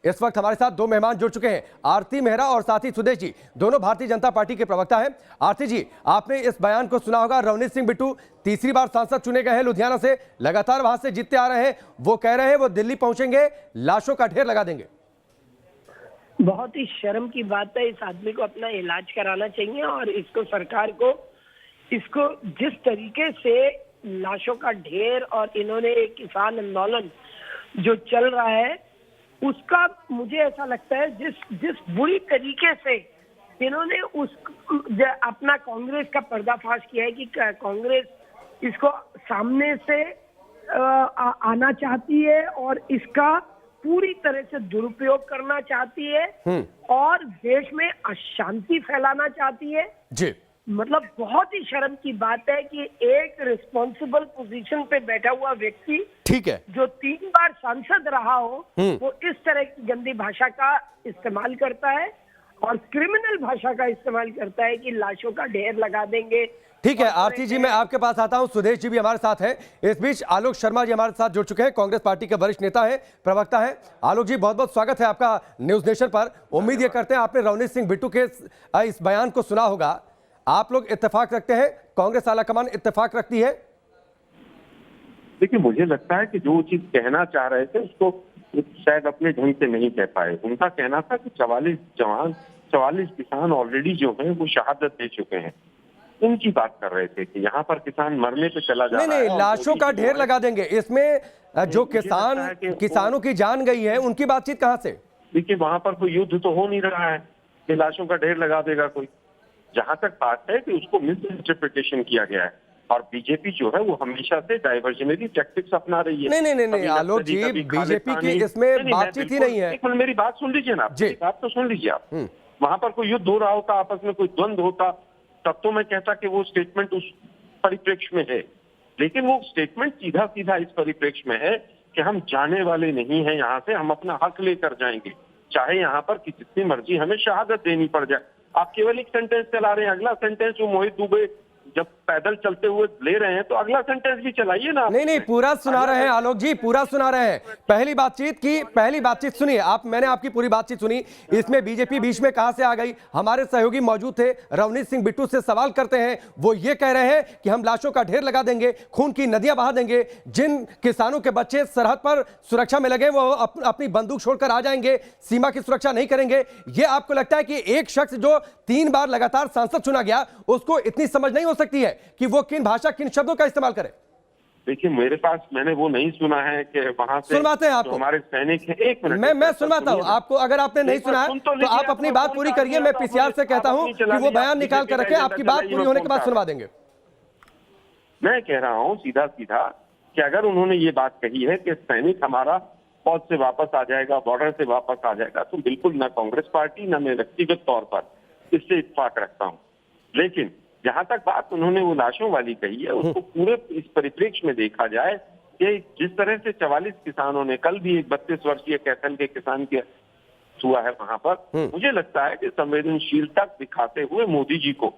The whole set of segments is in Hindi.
इस वक्त हमारे साथ दो मेहमान जुड़ चुके हैं, आरती मेहरा और साथी सुदेश जी, दोनों भारतीय जनता पार्टी के प्रवक्ता हैं। आरती जी, आपने इस बयान को सुना होगा। रवनीत सिंह बिट्टू तीसरी बार सांसद चुने गए हैं लुधियाना से, लगातार वहां से जीतते आ रहे हैं। वो कह रहे हैं वो दिल्ली पहुंचेंगे, लाशों का ढेर लगा देंगे। बहुत ही शर्म की बात है। इस आदमी को अपना इलाज कराना चाहिए और इसको सरकार को इसको जिस तरीके से लाशों का ढेर और इन्होंने एक किसान आंदोलन जो चल रहा है उसका मुझे ऐसा लगता है जिस बुरी तरीके से इन्होंने अपना कांग्रेस का पर्दाफाश किया है कि कांग्रेस इसको सामने से आना चाहती है और इसका पूरी तरह से दुरुपयोग करना चाहती है और देश में अशांति फैलाना चाहती है जी। मतलब बहुत ही शर्म की बात है कि एक रिस्पॉन्सिबल पोजीशन पे बैठा हुआ व्यक्ति, ठीक है, जो 3 बार सांसद रहा हो, वो इस तरह की गंदी भाषा का इस्तेमाल करता है और क्रिमिनल भाषा का इस्तेमाल करता है कि लाशों का ढेर लगा देंगे। ठीक है आरती जी, मैं आपके पास आता हूं। सुदेश जी भी हमारे साथ हैं। इस बीच आलोक शर्मा जी हमारे साथ जुड़ चुके हैं, कांग्रेस पार्टी के वरिष्ठ नेता हैं, प्रवक्ता हैं। आलोक जी, बहुत बहुत स्वागत है आपका न्यूज नेशन पर। उम्मीद ये करते हैं आपने रवनीत सिंह बिट्टू के इस बयान को सुना होगा। आप लोग इत्तेफाक रखते हैं, कांग्रेस आलाकमान इत्तेफाक रखती है? देखिए, मुझे लगता है कि जो चीज कहना चाह रहे थे उसको शायद अपने ढंग से नहीं कह पाए। उनका कहना था कि 44 किसान ऑलरेडी जो है वो शहादत दे चुके हैं। उनकी बात कर रहे थे कि यहाँ पर किसान मरने पे चला जा रहा है। नहीं, लाशों का ढेर लगा देंगे। इसमें जो किसानों की जान गई है उनकी बातचीत कहाँ से? देखिए, वहां पर कोई युद्ध तो हो नहीं रहा है कि लाशों का ढेर लगा देगा कोई। जहां तक बात है कि उसको मिस इंटरप्रिटेशन किया गया है और बीजेपी जो है वो हमेशा से डाइवर्जनरी टैक्टिक्स अपना रही है। नहीं आलोक जी, बीजेपी की इसमें बातचीत ही नहीं है। एक मिनट मेरी बात सुन लीजिए ना, बात तो सुन लीजिए आप। वहां पर कोई युद्ध हो रहा होता, आपस में कोई द्वंद्व होता, तब तो मैं कहता कि वो स्टेटमेंट उस परिप्रेक्ष्य में है। लेकिन वो स्टेटमेंट सीधा सीधा इस परिप्रेक्ष्य में है कि हम जाने वाले नहीं हैं यहाँ से, हम अपना हक लेकर जाएंगे, चाहे यहाँ पर जितनी मर्जी हमें शहादत देनी पड़ जाए। आप केवल एक सेंटेंस चला रहे हैं, अगला सेंटेंस जो मोहित दुबे जब पैदल चलते हुए ले रहे हैं तो अगला सेंटेंस भी चलाइए ना। नहीं, पूरा सुना रहे हैं आलोक जी, पूरा सुना रहे हैं। पहली बातचीत सुनिए आप। मैंने आपकी पूरी बातचीत सुनी। इसमें बीजेपी बीच में कहां से आ गई? हमारे सहयोगी मौजूद थे, रवनीत सिंह बिट्टू से सवाल करते हैं। वो ये कह रहे हैं कि हम लाशों का ढेर लगा देंगे, खून की नदियां बहा देंगे, जिन किसानों के बच्चे सरहद पर सुरक्षा में लगे वो अपनी बंदूक छोड़कर आ जाएंगे, सीमा की सुरक्षा नहीं करेंगे। ये आपको लगता है कि एक शख्स जो 3 बार लगातार सांसद चुना गया उसको इतनी समझ नहीं हो सकती है कि वो किन शब्दों का इस्तेमाल करे? देखिए, मेरे पास मैंने वो नहीं सुना है कि वहां से सुनवाते हैं आपको हमारे सैनिक हैं। एक मिनट मैं सुनवाता हूं आपको। अगर आपने नहीं सुना है तो आप अपनी बात पूरी करिए। मैं पीसीआर से कहता हूं कि वो बयान निकाल कर रखें, आपकी बात पूरी होने के बाद सुनवा देंगे। मैं कह रहा हूं सीधा सीधा कि अगर उन्होंने ये बात कही है कि सैनिक हमारा फौज से वापस आ जाएगा, बॉर्डर से वापस आ जाएगा, तो बिल्कुल ना कांग्रेस पार्टी ना मैं व्यक्तिगत तौर पर इससे इत्तेफाक रखता हूँ। लेकिन जहां तक बात उन्होंने वो लाशों वाली कही है उसको पूरे इस परिप्रेक्ष्य में देखा जाए कि जिस तरह से 44 किसानों ने, कल भी एक 32 वर्षीय कैथल के किसान के हुआ है वहां पर, मुझे लगता है कि संवेदनशीलता दिखाते हुए मोदी जी को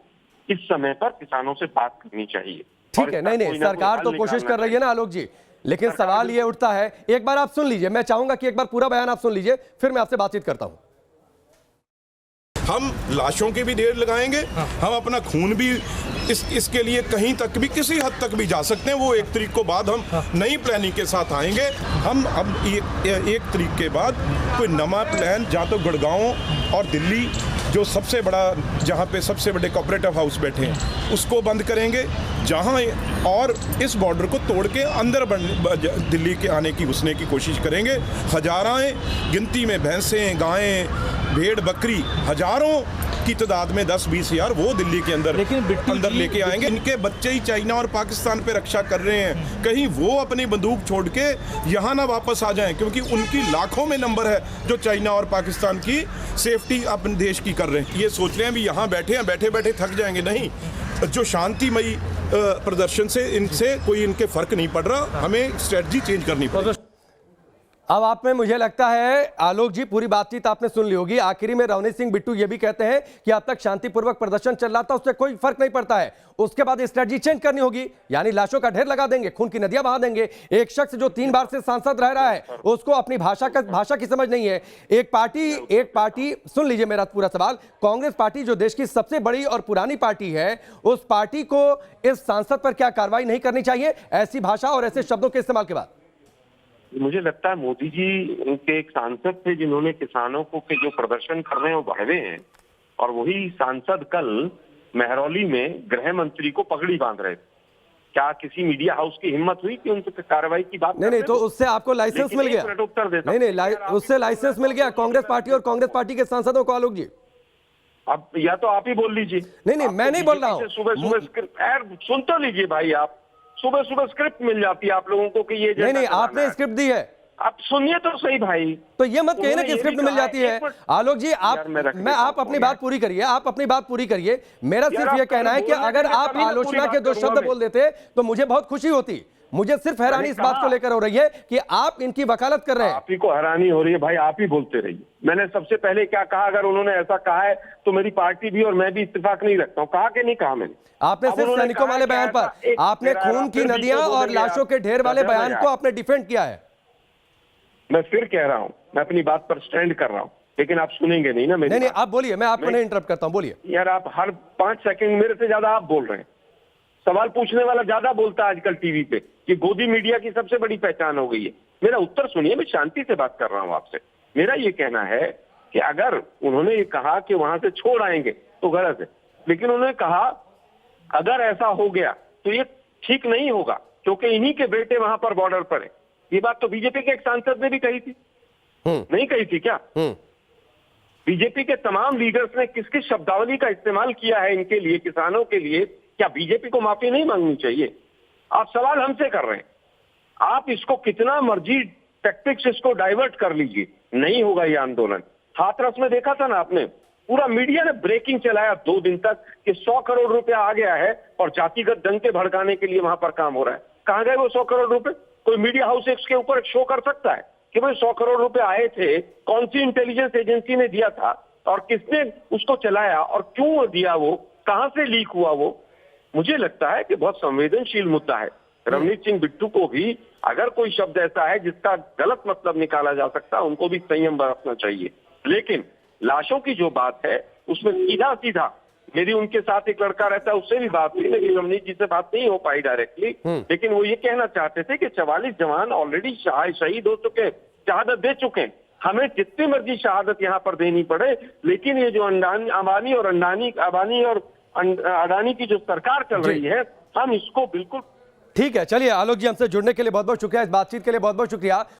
इस समय पर किसानों से बात करनी चाहिए। ठीक है, नहीं, सरकार तो कोशिश कर रही है ना आलोक जी, लेकिन सवाल ये उठता है, एक बार आप सुन लीजिए। मैं चाहूंगा कि एक बार पूरा बयान आप सुन लीजिए, फिर मैं आपसे बातचीत करता हूं। हम लाशों के भी ढेर लगाएंगे, हम अपना खून भी इसके लिए कहीं तक भी, किसी हद तक भी जा सकते हैं। वो 1 तारीख को बाद हम नई प्लानिंग के साथ आएंगे। हम अब 1 तारीख के बाद कोई नया प्लान, जहाँ तो गुड़गांव और दिल्ली जो सबसे बड़ा, जहाँ पे सबसे बड़े कोऑपरेटिव हाउस बैठे हैं उसको बंद करेंगे, जहाँ और इस बॉर्डर को तोड़ के अंदर दिल्ली के आने की घुसने की कोशिश करेंगे। हजारों गिनती में भैंसें, गायें, भेड़ बकरी, हजारों की तादाद में 10-20 हजार वो दिल्ली के अंदर लेके आएंगे। इनके बच्चे ही चाइना और पाकिस्तान पे रक्षा कर रहे हैं, कहीं वो अपनी बंदूक छोड़ के यहाँ ना वापस आ जाएं, क्योंकि उनकी लाखों में नंबर है जो चाइना और पाकिस्तान की सेफ्टी अपने देश की कर रहे हैं। ये सोच रहे हैं भी यहाँ बैठे हैं, बैठे बैठे थक जाएंगे। नहीं, जो शांतिमयी प्रदर्शन से इनसे कोई इनके फर्क नहीं पड़ रहा। हमें स्ट्रेटजी चेंज करनी पड़ेगी। अब आप में मुझे लगता है आलोक जी पूरी बातचीत आपने सुन ली होगी। आखिरी में रवनीत सिंह बिट्टू ये भी कहते हैं कि अब तक शांतिपूर्वक प्रदर्शन चल रहा था, उससे कोई फर्क नहीं पड़ता है, उसके बाद स्ट्रेटजी चेंज करनी होगी, यानी लाशों का ढेर लगा देंगे, खून की नदियां बहा देंगे। एक शख्स जो 3 बार से सांसद रह रहा है उसको अपनी भाषा की समझ नहीं है। एक पार्टी सुन लीजिए मेरा पूरा सवाल, कांग्रेस पार्टी जो देश की सबसे बड़ी और पुरानी पार्टी है, उस पार्टी को इस सांसद पर क्या कार्रवाई नहीं करनी चाहिए ऐसी भाषा और ऐसे शब्दों के इस्तेमाल के बाद? मुझे लगता है मोदी जी उनके एक सांसद थे जिन्होंने किसानों को के जो प्रदर्शन कर रहे हैं वो बढ़ावे हैं, और वही सांसद कल महरौली में गृह मंत्री को पगड़ी बांध रहे थे। क्या किसी मीडिया हाउस की हिम्मत हुई कि उनसे कार्रवाई की बात नहीं, तो उससे आपको लाइसेंस मिल गया? उत्तर देता नहीं, उससे लाइसेंस मिल गया कांग्रेस पार्टी और कांग्रेस पार्टी के सांसदों को आलोक जी? अब या तो आप ही बोल लीजिए। नहीं, मैं नहीं बोल रहा हूँ। सुबह स्क्रिप्ट सुन तो लीजिए भाई, आप सुबह स्क्रिप्ट मिल जाती है आप लोगों को कि ये नहीं, आपने स्क्रिप्ट दी है, आप सुनिए तो सही भाई। तो ये मत कहिए ना कि स्क्रिप्ट मिल जाती है। आलोक जी आप अपनी बात पूरी करिए, आप अपनी बात पूरी करिए। मेरा सिर्फ ये कहना है कि अगर आप आलोचना के 2 शब्द बोल देते तो मुझे बहुत खुशी होती। मुझे सिर्फ हैरानी इस बात को लेकर हो रही है कि आप इनकी वकालत कर रहे हैं। आप ही को हैरानी हो रही है भाई, आप ही बोलते रहिए। मैंने सबसे पहले क्या कहा, अगर उन्होंने ऐसा कहा है तो मेरी पार्टी भी और मैं भी इत्तेफाक नहीं रखता हूँ। कहा कि नहीं कहा मैंने? आपने सिर्फ सैनिकों वाले बयान पर, आपने खून की नदियां और लाशों के ढेर वाले बयान को आपने डिफेंड किया है। मैं फिर कह रहा हूँ, मैं अपनी बात पर स्टैंड कर रहा हूँ, लेकिन आप सुनेंगे नहीं ना मेरी। नहीं, आप बोलिए, मैं आपको नहीं इंटरप्ट करता हूँ, बोलिए। यार आप हर 5 सेकंड मेरे से ज्यादा आप बोल रहे हैं। सवाल पूछने वाला ज्यादा बोलता है आजकल टीवी पे, कि गोदी मीडिया की सबसे बड़ी पहचान हो गई है। मेरा उत्तर सुनिए, मैं शांति से बात कर रहा हूं आपसे। मेरा ये कहना है कि अगर उन्होंने ये कहा कि वहां से छोड़ आएंगे तो गलत है, लेकिन उन्होंने कहा अगर ऐसा हो गया तो ये ठीक नहीं होगा क्योंकि इन्हीं के बेटे वहां पर बॉर्डर पर है। ये बात तो बीजेपी के एक सांसद ने भी कही थी, नहीं कही थी क्या? बीजेपी के तमाम लीडर्स ने किस किस शब्दावली का इस्तेमाल किया है इनके लिए, किसानों के लिए। क्या बीजेपी को माफी नहीं मांगनी चाहिए? आप सवाल हमसे कर रहे हैं, आप इसको कितना मर्जी टैक्टिक्स इसको डाइवर्ट कर लीजिए, नहीं होगा ये आंदोलन। हाथरस में देखा था ना आपने, पूरा मीडिया ने ब्रेकिंग चलाया 2 दिन तक कि 100 करोड़ रुपया आ गया है और जातिगत दंगे भड़काने के लिए वहां पर काम हो रहा है। कहां गए वो 100 करोड़ रुपए? कोई मीडिया हाउस इसके ऊपर शो कर सकता है कि भाई 100 करोड़ रुपए आए थे, कौन सी इंटेलिजेंस एजेंसी ने दिया था और किसने उसको चलाया और क्यों दिया, वो कहां से लीक हुआ? वो मुझे लगता है कि बहुत संवेदनशील मुद्दा है। रवनीत सिंह बिट्टू को भी अगर कोई शब्द ऐसा है जिसका गलत मतलब निकाला जा सकता है, उनको भी संयम बरतना चाहिए। लेकिन लाशों की जो बात है उसमें सीधा मेरी उनके साथ एक लड़का रहता है, उससे भी बात हुई, लेकिन रवनीत जी से बात नहीं हो पाई डायरेक्टली। लेकिन वो ये कहना चाहते थे कि 44 जवान ऑलरेडी शहीद हो चुके, शहादत दे चुके हैं। हमें जितनी मर्जी शहादत यहाँ पर देनी पड़े, लेकिन ये जो अडानी की जो सरकार चल रही है, हम इसको बिल्कुल। ठीक है, चलिए आलोक जी, हमसे जुड़ने के लिए बहुत बहुत शुक्रिया, इस बातचीत के लिए बहुत बहुत शुक्रिया।